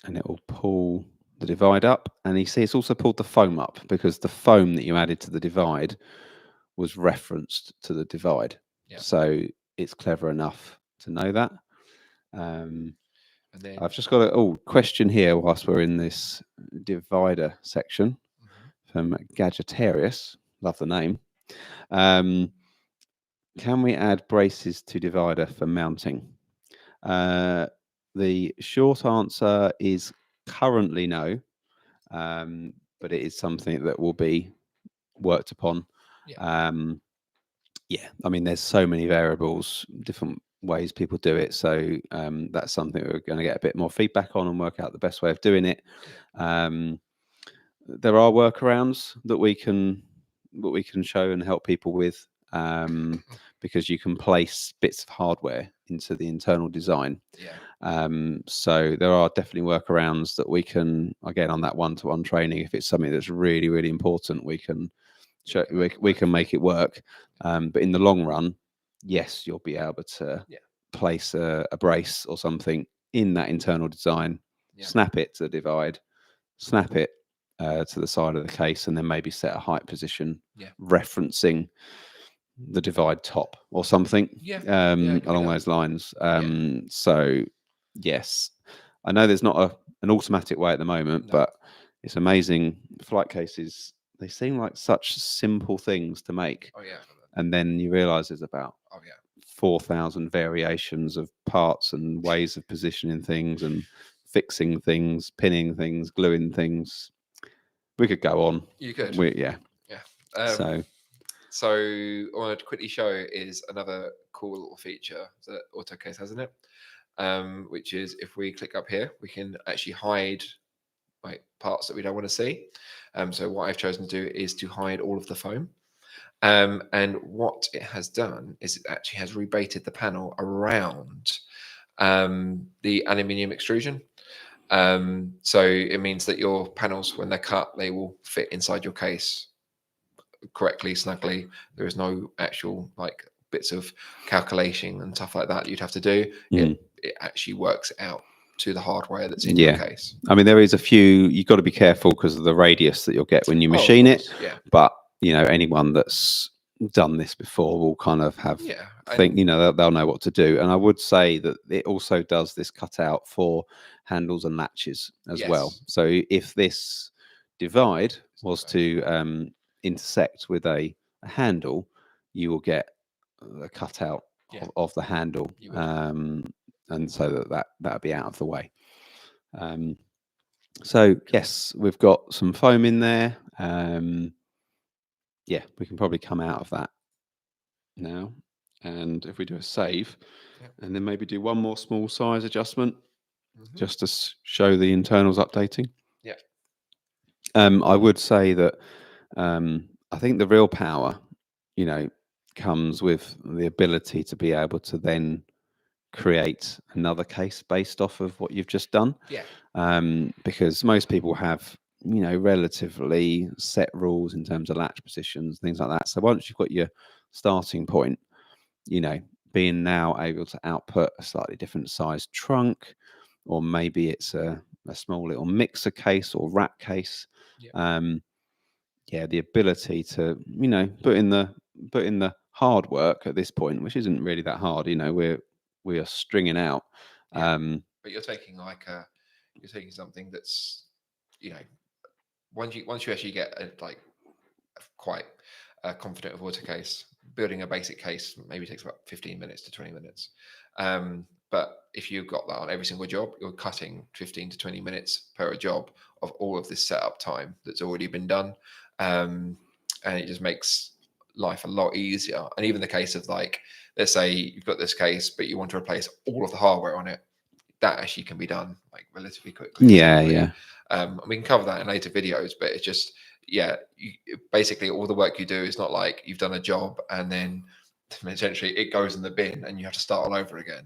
it will pull the divide up, and you see it's also pulled the foam up because the foam that you added to the divide was referenced to the divide. So it's clever enough to know that. And then I've just got a question here whilst we're in this divider section from Gadgetarius. Love the name. can we add braces to divider for mounting? The short answer is currently no, but it is something that will be worked upon. Yeah, I mean, there's so many variables, different ways people do it. So that's something we're going to get a bit more feedback on and work out the best way of doing it. There are workarounds that we can show and help people with, because you can place bits of hardware into the internal design. So there are definitely workarounds that we can, again, on that one-to-one training, if it's something that's really, really important, we can show, we can make it work. But in the long run, yes, you'll be able to place a brace or something in that internal design, snap it to the divide, snap it to the side of the case, and then maybe set a height position referencing the divide top or something along those lines. So yes, I know there's not an automatic way at the moment, but it's amazing. Flight cases, they seem like such simple things to make. And then you realize there's about 4,000 variations of parts and ways of positioning things and fixing things, pinning things, gluing things. We could go on. You could. So I wanted to quickly show is another cool little feature that Autocase has in it, which is if we click up here, we can actually hide parts that we don't want to see. So what I've chosen to do is to hide all of the foam. And what it has done is it actually has rebaited the panel around the aluminium extrusion. So it means that your panels, when they're cut, they will fit inside your case correctly, snugly. There is no actual bits of calculation and stuff like that you'd have to do. It actually works out to the hardware that's in your case. I mean, there is a few, you've got to be careful because of the radius that you'll get when you machine it. But anyone that's done this before will kind of have they'll know what to do. And I would say that it also does this cutout for handles and latches as well. So if this divide was to intersect with a handle, you will get a cutout of the handle, and so that'll be out of the way. So yes, we've got some foam in there. We can probably come out of that now, and if we do a save and then maybe do one more small size adjustment just to show the internals updating. I would say that I think the real power comes with the ability to be able to then create another case based off of what you've just done. Because most people have relatively set rules in terms of latch positions, things like that. So once you've got your starting point, being now able to output a slightly different size trunk, or maybe it's a small little mixer case or rack case. The ability to put in the hard work at this point, which isn't really that hard. We are stringing out. But you're taking something that's once you actually get quite confident of Autocase, building a basic case maybe takes about 15 minutes to 20 minutes. But if you've got that on every single job, you're cutting 15 to 20 minutes per job of all of this setup time that's already been done. And it just makes life a lot easier. And even the case of let's say you've got this case, but you want to replace all of the hardware on it, that actually can be done relatively quickly. We can cover that in later videos, but it's just, basically all the work you do is not like you've done a job and then essentially it goes in the bin and you have to start all over again.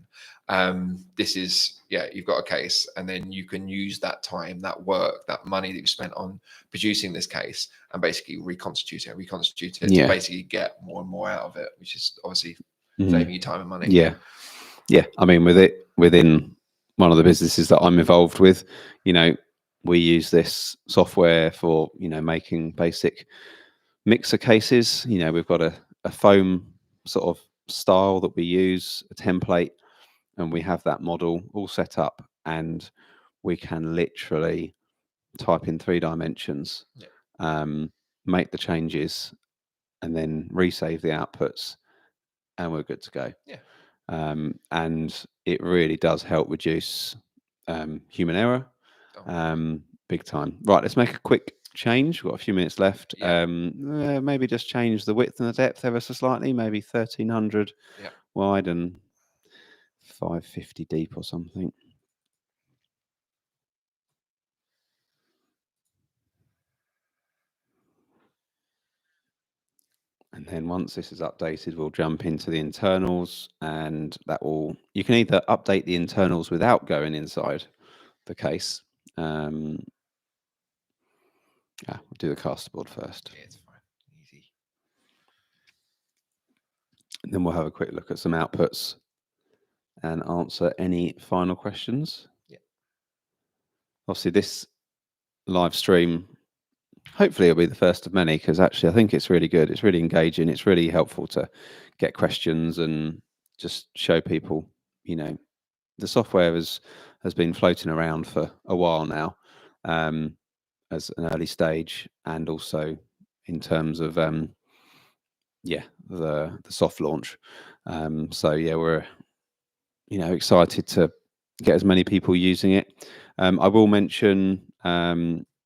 This is, you've got a case, and then you can use that time, that work, that money that you spent on producing this case and basically reconstitute it to basically get more and more out of it, which is obviously saving you time and money. I mean, within one of the businesses that I'm involved with, we use this software for making basic mixer cases. We've got a foam sort of style that we use, a template, and we have that model all set up, and we can literally type in 3 dimensions, make the changes, and then resave the outputs, and we're good to go. Yeah. And it really does help reduce human error, big time. Right, let's make a quick change. We've got a few minutes left. Yeah. Maybe just change the width and the depth ever so slightly, maybe 1300 wide and 550 deep or something. And then once this is updated, we'll jump into the internals, and that will, you can either update the internals without going inside the case. We'll do the casterboard first. Yeah, it's fine. Easy. And then we'll have a quick look at some outputs and answer any final questions. Yeah. Obviously, this live stream, hopefully it'll be the first of many, because actually I think it's really good. It's really engaging. It's really helpful to get questions and just show people, you know, the software has been floating around for a while now, as an early stage, and also in terms of the soft launch. So yeah, we're excited to get as many people using it. I will mention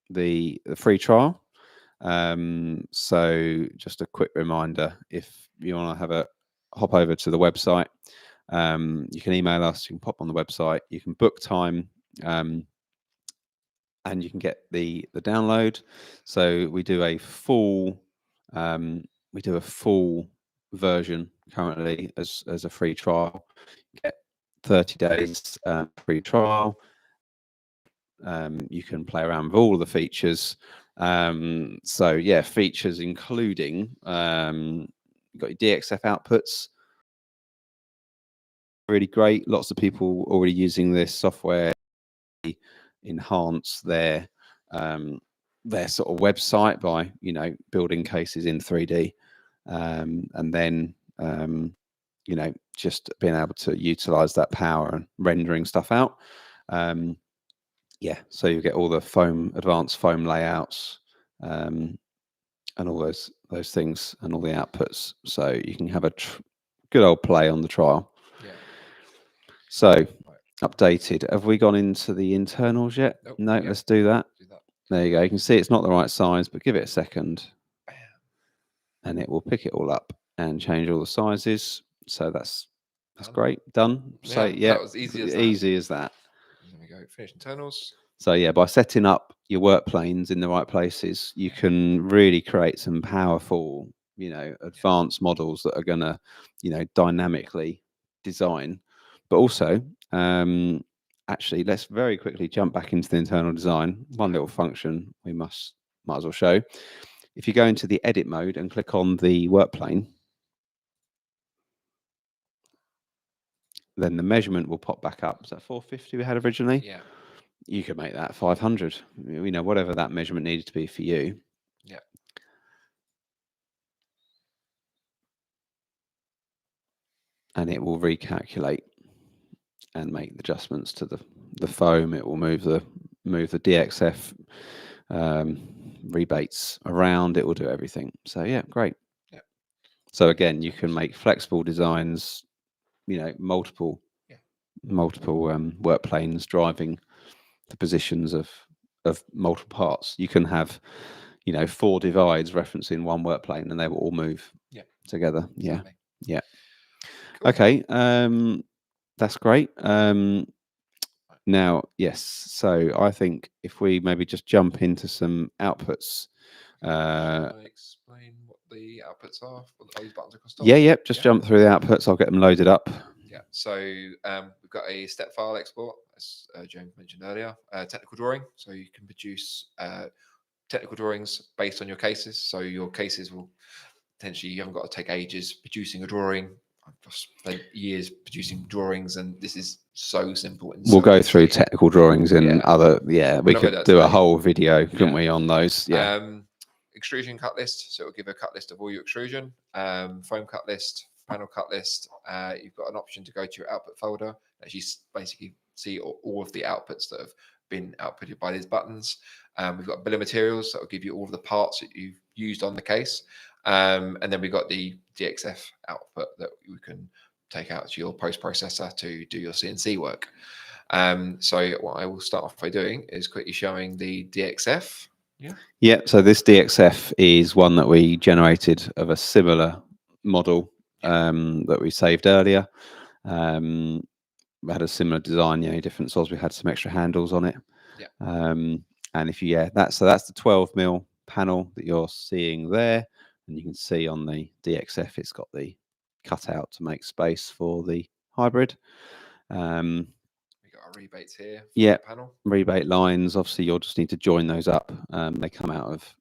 the free trial. So just a quick reminder, if you want to hop over to the website, you can email us, you can pop on the website, you can book time, and you can get the download. So we do a full version currently as a free trial. You get 30 days free trial. You can play around with all the features. So yeah, features including you've got your DXF outputs, really great. Lots of people already using this software enhance their sort of website by building cases in 3D, and then just being able to utilize that power and rendering stuff out. So you get all the advanced foam layouts, and all those things and all the outputs, so you can have a good old play on the trial. So updated. Have we gone into the internals yet? Nope. No, let's do that. There you go. You can see it's not the right size, but give it a second and it will pick it all up and change all the sizes. So that's great. Done. So yeah, that was easy as that. There we go. Finish internals. So yeah, by setting up your work planes in the right places, you can really create some powerful, advanced models that are going to, dynamically design. But also, actually, let's very quickly jump back into the internal design. One little function we might as well show. If you go into the edit mode and click on the work plane, then the measurement will pop back up. Is that 450 we had originally? Yeah. You could make that 500, whatever that measurement needed to be for you. Yeah. And it will recalculate and make the adjustments to the foam. It will move the DXF rebates around. It will do everything. So yeah, great. Yeah. So again, you can make flexible designs, multiple work planes driving the positions of multiple parts. You can have 4 divides referencing one work plane and they will all move together. Exactly. Yeah. Cool. Okay, that's great. Now, yes, so I think if we maybe just jump into some outputs. Should I explain what the outputs are? Are these buttons across top? Just jump through the outputs. I'll get them loaded up. Yeah, so we've got a step file export, as James mentioned earlier, technical drawing. So you can produce technical drawings based on your cases. So your cases will potentially, you haven't got to take ages producing a drawing. I've spent years producing drawings, and this is so simple. We'll go through technical drawings in other. Yeah, we could do a whole video, couldn't we, on those? Yeah. Extrusion cut list. So it'll give a cut list of all your extrusion, foam cut list, panel cut list. You've got an option to go to your output folder, as you basically see all of the outputs that have been outputted by these buttons. We've got a bill of materials that will give you all of the parts that you've used on the case. And then we've got the DXF output that you can take out to your post processor to do your CNC work. So what I will start off by doing is quickly showing the DXF. Yeah, so this DXF is one that we generated of a similar model that we saved earlier. We had a similar design, difference was we had some extra handles on it. Yeah. And if you, that's the 12mm panel that you're seeing there. And you can see on the DXF, it's got the cutout to make space for the hybrid. We got our rebates here for yeah, the panel. Rebate lines, obviously you'll just need to join those up. They come out of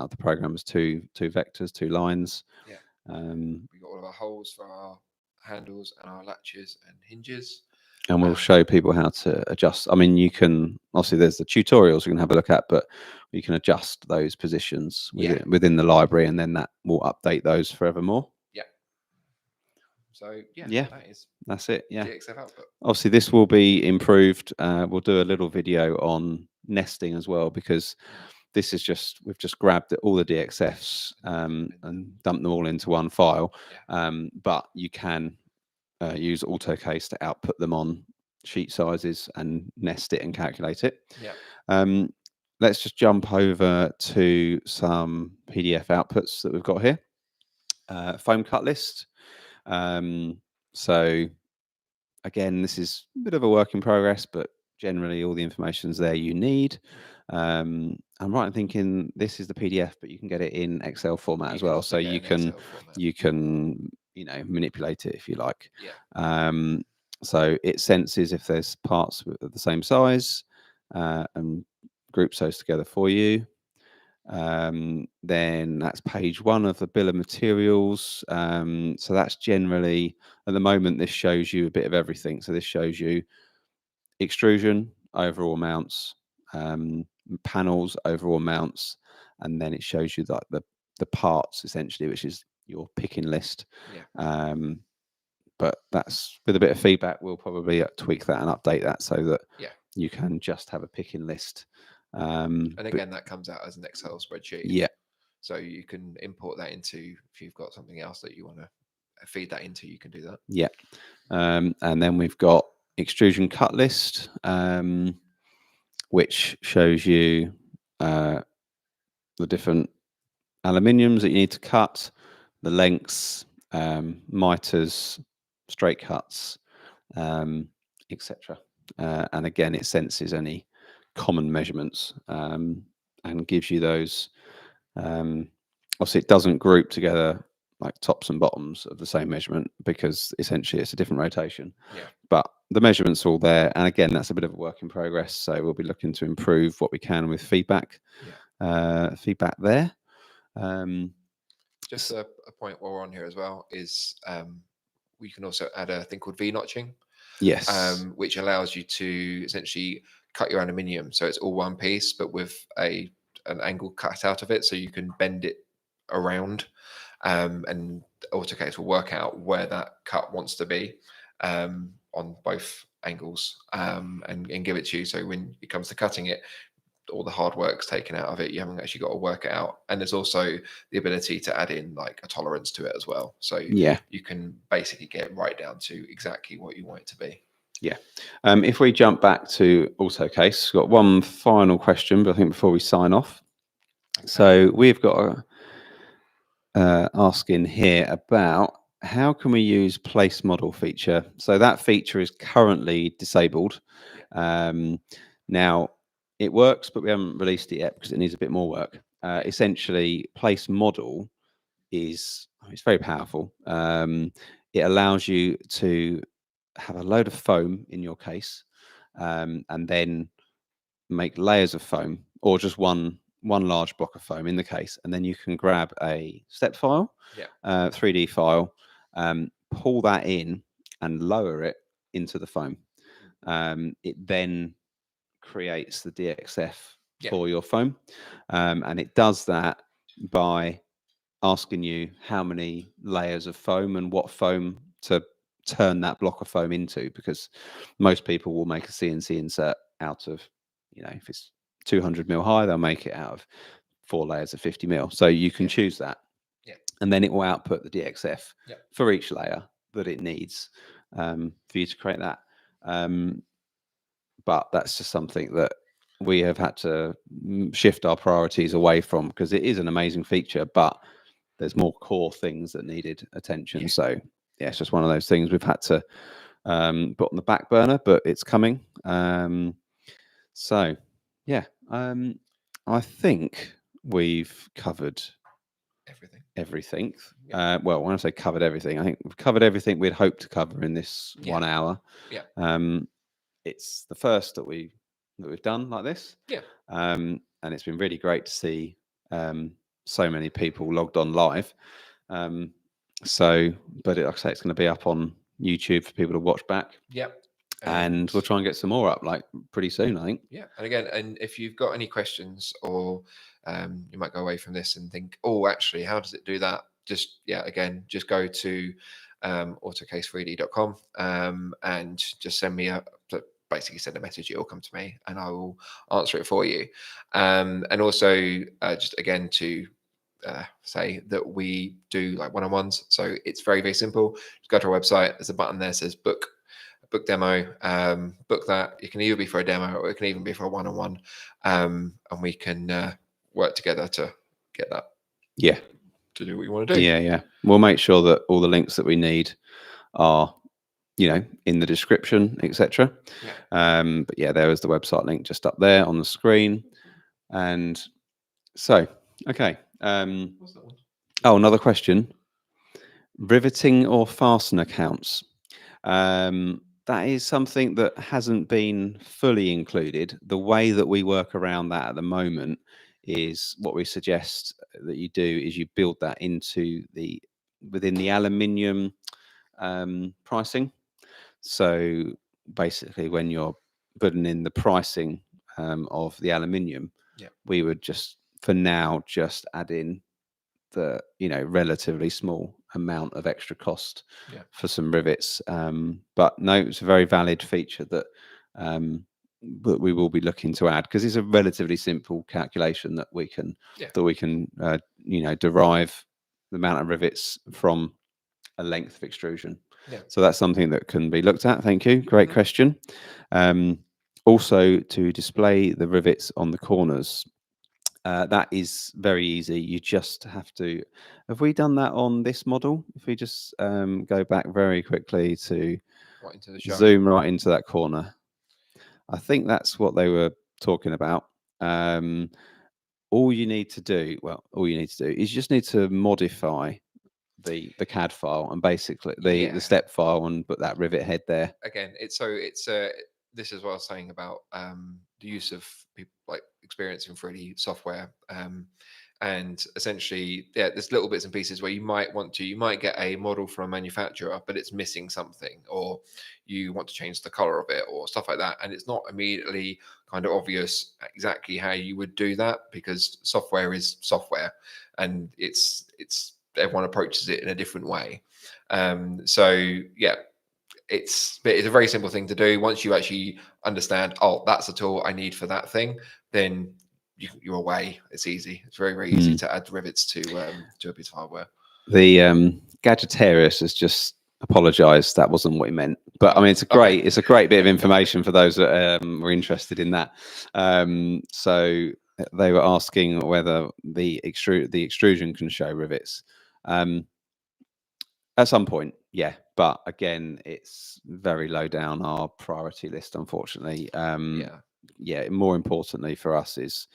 the program as two vectors, two lines. Yeah. We got all of our holes for our handles and our latches and hinges. And we'll show people how to adjust. I mean, you can, obviously there's the tutorials you can have a look at, but you can adjust those positions within the library, and then that will update those forevermore. Yeah. So that's it. Yeah. DXF output. Obviously this will be improved. We'll do a little video on nesting as well, because this is we've just grabbed all the DXFs and dumped them all into one file. But you can use Autocase to output them on sheet sizes and nest it and calculate it. Yeah. Let's just jump over to some PDF outputs that we've got here. Foam cut list. So again, this is a bit of a work in progress, but generally all the information's there you need. I'm right in thinking this is the PDF, but you can get it in Excel format as well. So you can manipulate it if you like. Yeah. So it senses if there's parts of the same size and groups those together for you. Then that's page 1 of the bill of materials. So that's generally, at the moment, this shows you a bit of everything. So this shows you extrusion, overall mounts, panels, overall mounts, and then it shows you the parts essentially, which is your picking list. But that's, with a bit of feedback, we'll probably tweak that and update that so that you can just have a picking list. And again, that comes out as an Excel spreadsheet. Yeah. So you can import that into, if you've got something else that you want to feed that into, you can do that. Yeah. And then we've got extrusion cut list, which shows you the different aluminiums that you need to cut, the lengths, miters, straight cuts, etc. And again, it senses any common measurements and gives you those. Obviously, it doesn't group together like tops and bottoms of the same measurement, because essentially it's a different rotation. But the measurements are all there, and again, that's a bit of a work in progress. So we'll be looking to improve what we can with feedback. Feedback there. Just a point while we're on here as well is we can also add a thing called V-notching. Yes. Which allows you to essentially cut your aluminium so it's all one piece, but with an angle cut out of it, so you can bend it around, and Autocase will work out where that cut wants to be on both angles, and give it to you. So when it comes to cutting it, all the hard work's taken out of it. You haven't actually got to work it out. And there's also the ability to add in like a tolerance to it as well. So you can basically get right down to exactly what you want it to be. Yeah. If we jump back to Autocase, we've got one final question, but I think before we sign off. Okay. So we've got asking here about how can we use place model feature. So that feature is currently disabled. Now it works, but we haven't released it yet because it needs a bit more work. Essentially, place model it's very powerful. It allows you to have a load of foam in your case, and then make layers of foam, or just one large block of foam in the case, and then you can grab a step file, 3D file, pull that in and lower it into the foam. It then creates the DXF for your foam, and it does that by asking you how many layers of foam and what foam to turn that block of foam into, because most people will make a CNC insert out of you know, if it's 200 mil high, they'll make it out of 4 layers of 50 mil. So you can choose that, and then it will output the DXF for each layer that it needs for you to create that. But that's just something that we have had to shift our priorities away from, because it is an amazing feature, but there's more core things that needed attention. So yeah, it's just one of those things we've had to put on the back burner, but it's coming. So yeah, I think we've covered everything. Well, when I say covered everything, I think we've covered everything we'd hoped to cover in this 1 hour. It's the first that we've done like this. And it's been really great to see so many people logged on live. So, but like I say, it's going to be up on YouTube for people to watch back. And we'll try and get some more up like pretty soon, I think. And again, and if you've got any questions, or you might go away from this and think, oh, actually, how does it do that? Just again, just go to autocase3d.com and just send me basically send a message. It will come to me and I will answer it for you. And also just again to say that we do like one-on-ones. So it's very, very simple. Just go to our website. There's a button there that says book demo. Book that. It can either be for a demo or it can even be for a one-on-one. And we can work together to get that. To do what you want to do. We'll make sure that all the links that we need are, you know, in the description, etc. But yeah, there is the website link just up there on the screen. And so, okay. Oh, another question. Riveting or fastener counts. That is something that hasn't been fully included. The way that we work around that at the moment is what we suggest that you do is you build that into within the aluminium pricing. So basically, when you're putting in the pricing of the aluminium, we would just for now just add in the, you know, relatively small amount of extra cost for some rivets. But no, it's a very valid feature that we will be looking to add, because it's a relatively simple calculation that we can you know, derive the amount of rivets from a length of extrusion. So that's something that can be looked at. Thank you. Great question. Also, to display the rivets on the corners, that is very easy. You just have to. Have we done that on this model? If we just go back very quickly to zoom right into that corner, I think that's what they were talking about. All you need to do, is you just need to modify the CAD file and basically the step file and put that rivet head there. Again, this is what I was saying about the use of people like experience in 3D software. And essentially, there's little bits and pieces where you might get a model from a manufacturer, but it's missing something, or you want to change the color of it or stuff like that. And it's not immediately kind of obvious exactly how you would do that, because software is software and it's everyone approaches it in a different way. So yeah, it's a very simple thing to do. Once you actually understand, oh, that's a tool I need for that thing, then you're away. It's easy. It's very, very easy to add rivets to a piece of hardware. The Gadgetarius has just apologized. That wasn't what he meant. But I mean, it's a great bit of information for those that were interested in that. So they were asking whether the extrusion can show rivets. At some point, yeah. But again, it's very low down our priority list, unfortunately. More importantly for us is,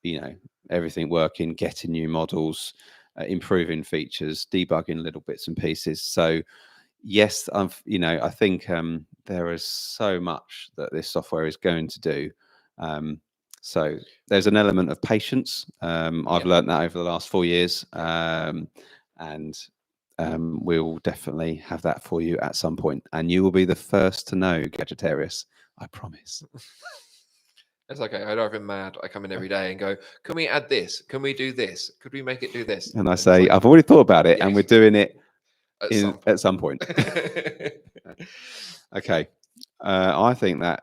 you know, everything working, getting new models, improving features, debugging little bits and pieces. So yes, I think there is so much that this software is going to do. So there's an element of patience. I've learned that over the last 4 years, and we'll definitely have that for you at some point, and you will be the first to know, Gadgetarius. I promise. It's okay. I drive him mad. I come in every day and go, can we add this? Can we do this? Could we make it do this? And I say, like, I've already thought about it, and we're doing it at some point. Okay. I think that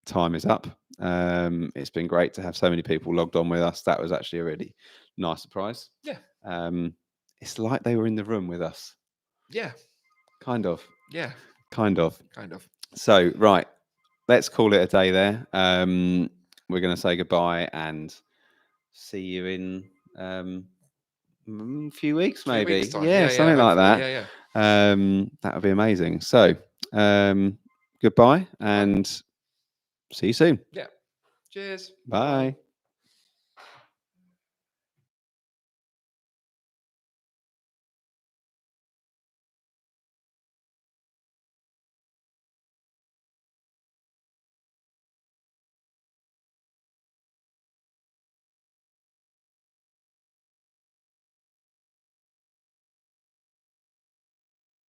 time is up. It's been great to have so many people logged on with us. That was actually a really nice surprise. Yeah. It's like they were in the room with us. Yeah. Kind of. Yeah. Kind of. Kind of. So, right, let's call it a day there. We're going to say goodbye and see you in a few weeks, maybe. Weeks time. Yeah, something like that. Yeah. That would be amazing. So, goodbye and see you soon. Yeah. Cheers. Bye.